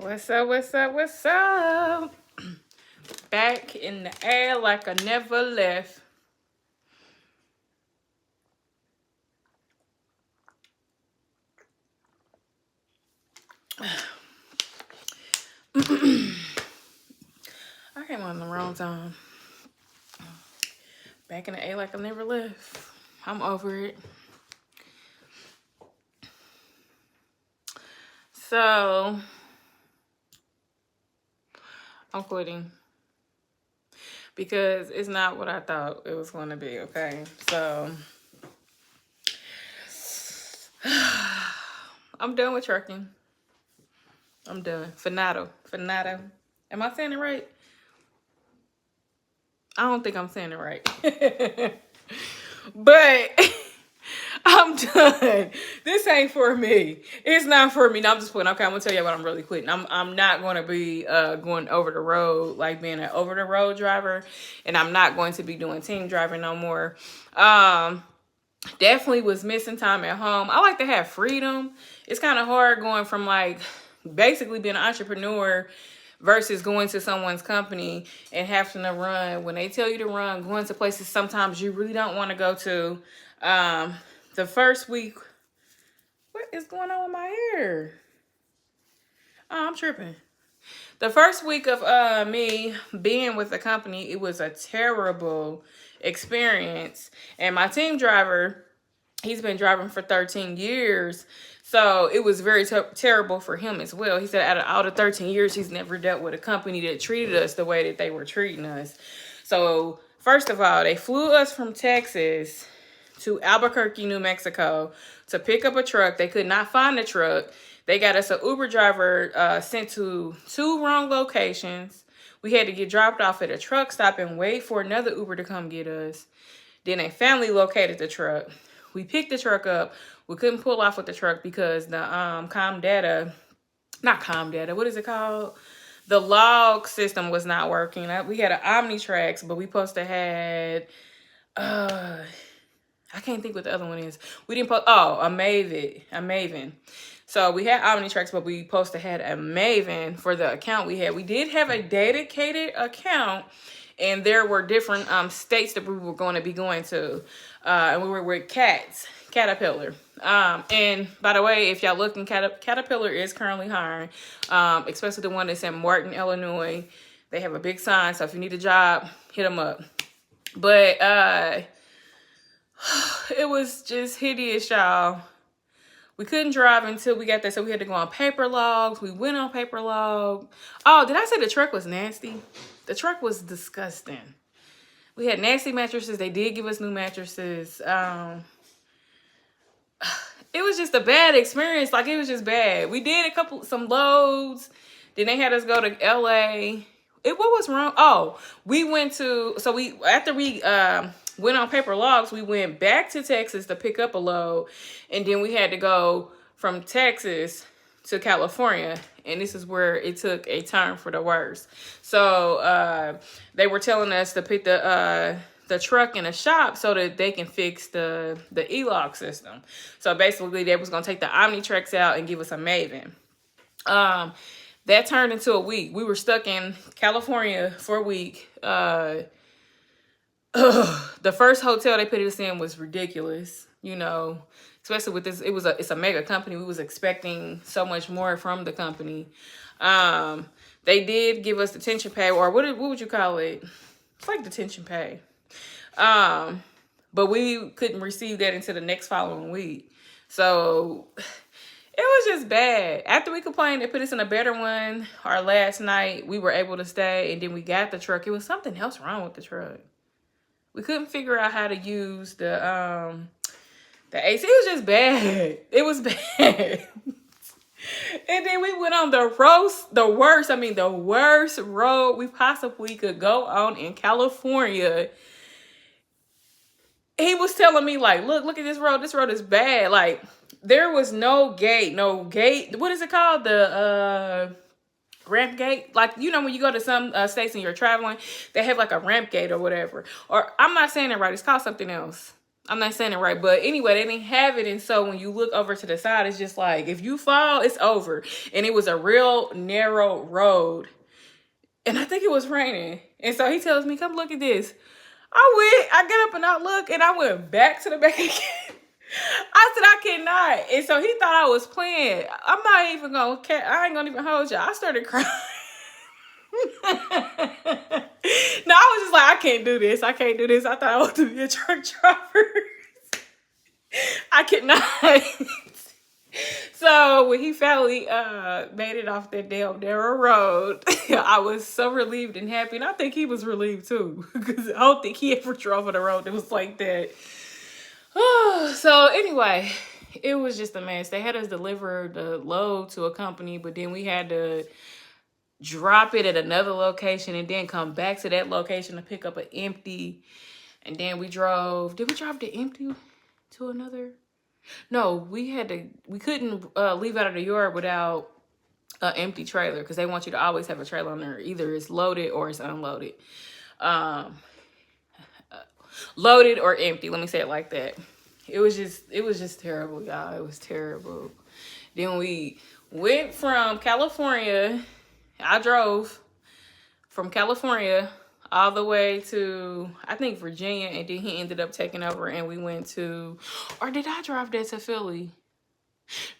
What's up? What's up? What's up? Back in the air like I never left. I came on the wrong time. Back in the air like I never left. I'm over it. So, I'm quitting. Because it's not what I thought it was going to be, okay? So, I'm done with trucking. I'm done. Finado. Am I saying it right? I don't think I'm saying it right. But I'm done. This ain't for me. It's not for me. No, I'm just putting. Okay, I'm gonna tell you what I'm really quitting. I'm not gonna be going over the road, like being an over the road driver, and I'm not going to be doing team driving no more. Definitely was missing time at home. I like to have freedom. It's kind of hard going from like basically being an entrepreneur versus going to someone's company and having to run. When they tell you to run, going to places sometimes you really don't want to go to. The first week, what is going on with my hair? Oh, I'm tripping. The first week of me being with the company, it was a terrible experience. And my team driver, he's been driving for 13 years. So it was very terrible for him as well. He said out of all the 13 years, he's never dealt with a company that treated us the way that they were treating us. So first of all, they flew us from Texas to Albuquerque, New Mexico to pick up a truck. They could not find the truck. They got us an Uber driver sent to 2 wrong locations. We had to get dropped off at a truck stop and wait for another Uber to come get us. Then a family located the truck. We picked the truck up. We couldn't pull off with the truck because the what is it called? The log system was not working. We had an Omnitrax, but we supposed to had I can't think what the other one is. We didn't post, a Maven. So we had Omnitrax, but we supposed to had a Maven for the account we had. We did have a dedicated account, and there were different states that we were going to be going to. And we were with Caterpillar. And by the way, if y'all looking, Caterpillar is currently hiring, especially the one that's in Martin, Illinois. They have a big sign, so if you need a job, hit them up. But it was just hideous, y'all. We couldn't drive until we got there, so we had to go on paper logs. We went on paper log. Oh, did I say the truck was nasty? The truck was disgusting. We had nasty mattresses. They did give us new mattresses. It was just a bad experience. Like, it was just bad. We did some loads. Then they had us go to LA. What was wrong? Oh, after we went on paper logs, we went back to Texas to pick up a load. And then we had to go from Texas to California. And this is where it took a turn for the worse. So they were telling us to put the truck in a shop so that they can fix the e-log system. So basically they was going to take the Omnitrax out and give us a Maven. That turned into a week. We were stuck in California for a week. The first hotel they put us in was ridiculous, you know, especially with this. It's a mega company. We was expecting so much more from the company. They did give us detention pay, or what would you call it? It's like detention pay. But we couldn't receive that until the next following week. So it was just bad. After we complained, they put us in a better one. Our last night, we were able to stay, and then we got the truck. It was something else wrong with the truck. We couldn't figure out how to use the AC. It was just bad. It was bad. And then we went on the worst road we possibly could go on in California. He was telling me, like, look at this road. This road is bad. Like, there was no gate. What is it called? The ramp gate. Like, you know, when you go to some states and you're traveling, they have like a ramp gate or whatever. Or I'm not saying it right. It's called something else. I'm not saying it right, but anyway, they didn't have it. And so when you look over to the side, it's just like, if you fall, it's over. And it was a real narrow road. And I think it was raining. And so he tells me, come look at this. I get up and I look, and I went back to the back again. I said, I cannot. And so he thought I was playing. I ain't gonna even hold you. I started crying. No, I was just like, I can't do this. I can't do this. I thought I was to be a truck driver. I could not. So when he finally made it off that damn narrow road, I was so relieved and happy. And I think he was relieved too, because I don't think he ever drove on a road that was like that. So anyway, it was just a mess. They had us deliver the load to a company, but then we had to drop it at another location and then come back to that location to pick up an empty. And then we drove. Did we drive the empty to another? No, we couldn't leave out of the yard without an empty trailer, because they want you to always have a trailer on there. Either it's loaded or it's unloaded. Loaded or empty. Let me say it like that. It was just terrible, y'all. It was terrible. Then we went from California. I drove from California all the way to, I think, Virginia, and then he ended up taking over, and we went to, or did I drive that to Philly?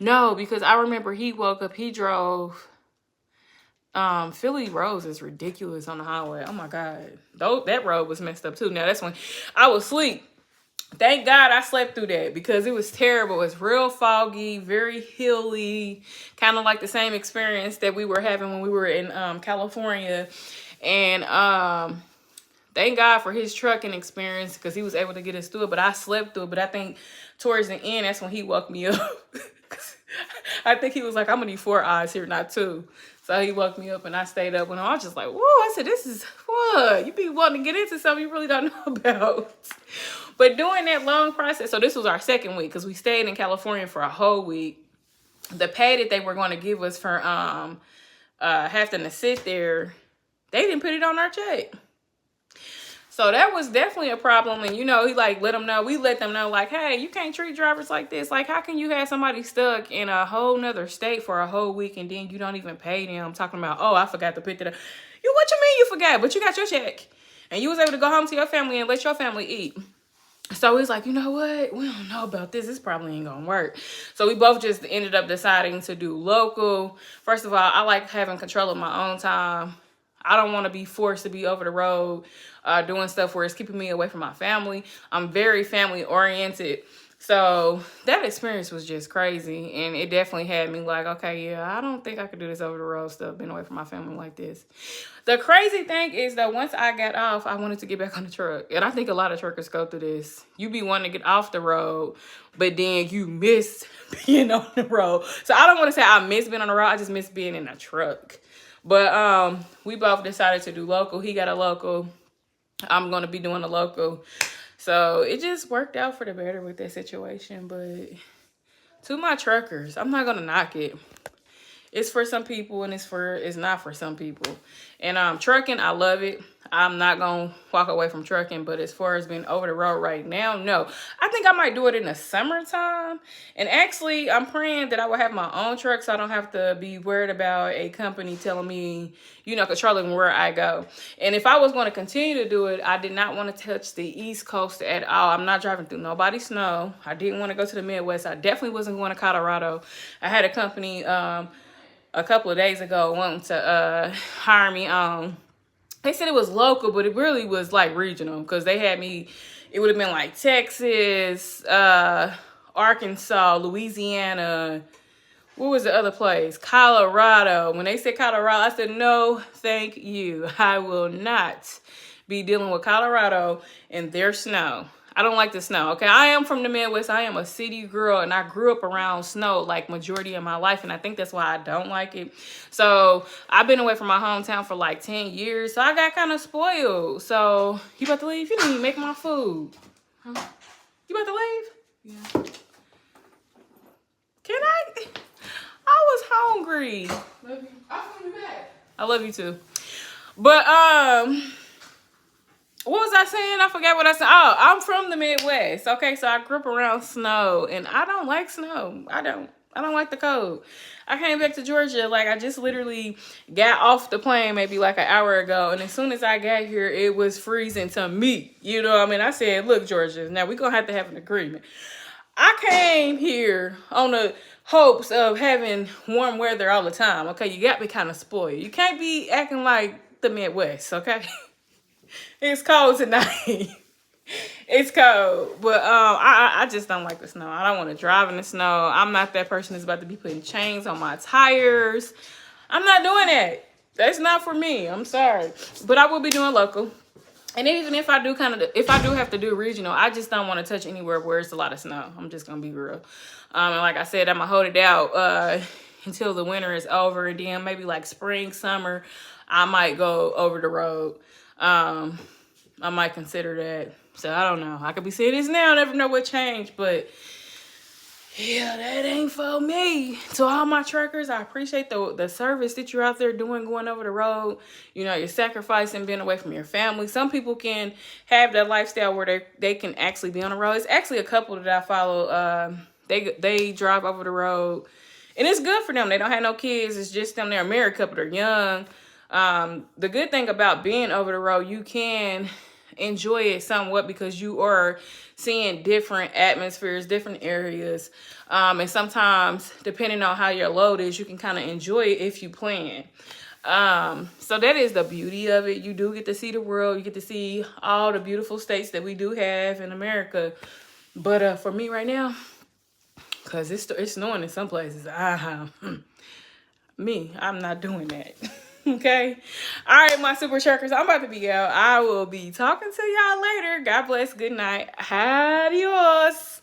No, because I remember he woke up, he drove. Philly roads is ridiculous on the highway. Oh my God. That road was messed up too. Now that's when I was asleep. Thank God I slept through that, because it was terrible. It's real foggy, very hilly, kind of like the same experience that we were having when we were in California. And thank God for his trucking experience, because he was able to get us through it. But I slept through it. But I think towards the end, that's when he woke me up. I think he was like, I'm gonna need 4 eyes here, not 2. So he woke me up, and I stayed up. And I was just like, whoa, I said, this is what? You be wanting to get into something you really don't know about. But during that long process, so this was our second week, because we stayed in California for a whole week. The pay that they were going to give us for having to sit there, they didn't put it on our check. So that was definitely a problem. And, he let them know. We let them know, like, hey, you can't treat drivers like this. Like, how can you have somebody stuck in a whole nother state for a whole week and then you don't even pay them? Talking about, oh, I forgot to put that up. What you mean you forgot? But you got your check. And you was able to go home to your family and let your family eat. So he's like, you know what? We don't know about this. This probably ain't going to work. So we both just ended up deciding to do local. First of all, I like having control of my own time. I don't want to be forced to be over the road doing stuff where it's keeping me away from my family. I'm very family oriented. So that experience was just crazy. And it definitely had me like, okay, yeah, I don't think I could do this over the road stuff, being away from my family like this. The crazy thing is that once I got off, I wanted to get back on the truck. And I think a lot of truckers go through this. You be wanting to get off the road, but then you miss being on the road. So I don't want to say I miss being on the road. I just miss being in a truck. But we both decided to do local. He got a local. I'm going to be doing a local. So it just worked out for the better with that situation. But to my truckers, I'm not going to knock it. It's for some people and it's not for some people. And trucking, I love it. I'm not going to walk away from trucking. But as far as being over the road right now, no. I think I might do it in the summertime. And actually, I'm praying that I will have my own truck so I don't have to be worried about a company telling me, controlling where I go. And if I was going to continue to do it, I did not want to touch the East Coast at all. I'm not driving through nobody's snow. I didn't want to go to the Midwest. I definitely wasn't going to Colorado. I had a company a couple of days ago wanting to hire me on. They said it was local, but it really was like regional, because they had me, it would have been like Texas, Arkansas, Louisiana. What was the other place? Colorado. When they said Colorado, I said, no, thank you. I will not be dealing with Colorado and their snow. I don't like the snow, okay? I am from the Midwest. I am a city girl, and I grew up around snow like majority of my life, and I think that's why I don't like it. So I've been away from my hometown for like 10 years, so I got kind of spoiled. So you about to leave? You didn't even make my food. Huh? You about to leave? Yeah. Can I? I was hungry. Love you. I'll come back. I love you too. But What was I saying? I forgot what I said. Oh, I'm from the Midwest. Okay, so I grew up around snow, and I don't like snow. I don't like the cold. I came back to Georgia, like I just literally got off the plane maybe like an hour ago, and as soon as I got here, it was freezing to me. You know what I mean? I said, look, Georgia, now we're going to have an agreement. I came here on the hopes of having warm weather all the time. Okay, you got me kind of spoiled. You can't be acting like the Midwest, okay? It's cold tonight. It's cold, but I just don't like the snow. I don't want to drive in the snow. I'm not that person that's about to be putting chains on my tires. I'm not doing that. That's not for me. I'm sorry, but I will be doing local. And even if I do if I do have to do regional, I just don't want to touch anywhere where it's a lot of snow. I'm just gonna be real. And like I said, I'm gonna hold it out until the winter is over, and then maybe like spring, summer, I might go over the road. I might consider that. So I don't know. I could be saying this now, never know what changed, but yeah, that ain't for me. To all my truckers, I appreciate the service that you're out there doing, going over the road. You know, you're sacrificing being away from your family. Some people can have that lifestyle where they can actually be on the road. It's actually a couple that I follow. They drive over the road, and it's good for them. They don't have no kids. It's just them. They're a married couple. They're young. The good thing about being over the road, you can enjoy it somewhat because you are seeing different atmospheres, different areas. And sometimes, depending on how your load is, you can kind of enjoy it if you plan. So that is the beauty of it. You do get to see the world. You get to see all the beautiful states that we do have in America. But for me right now, because it's snowing in some places, I'm not doing that. Okay. All right, my super truckers, I'm about to be out. I will be talking to y'all later. God bless. Good night. Adios.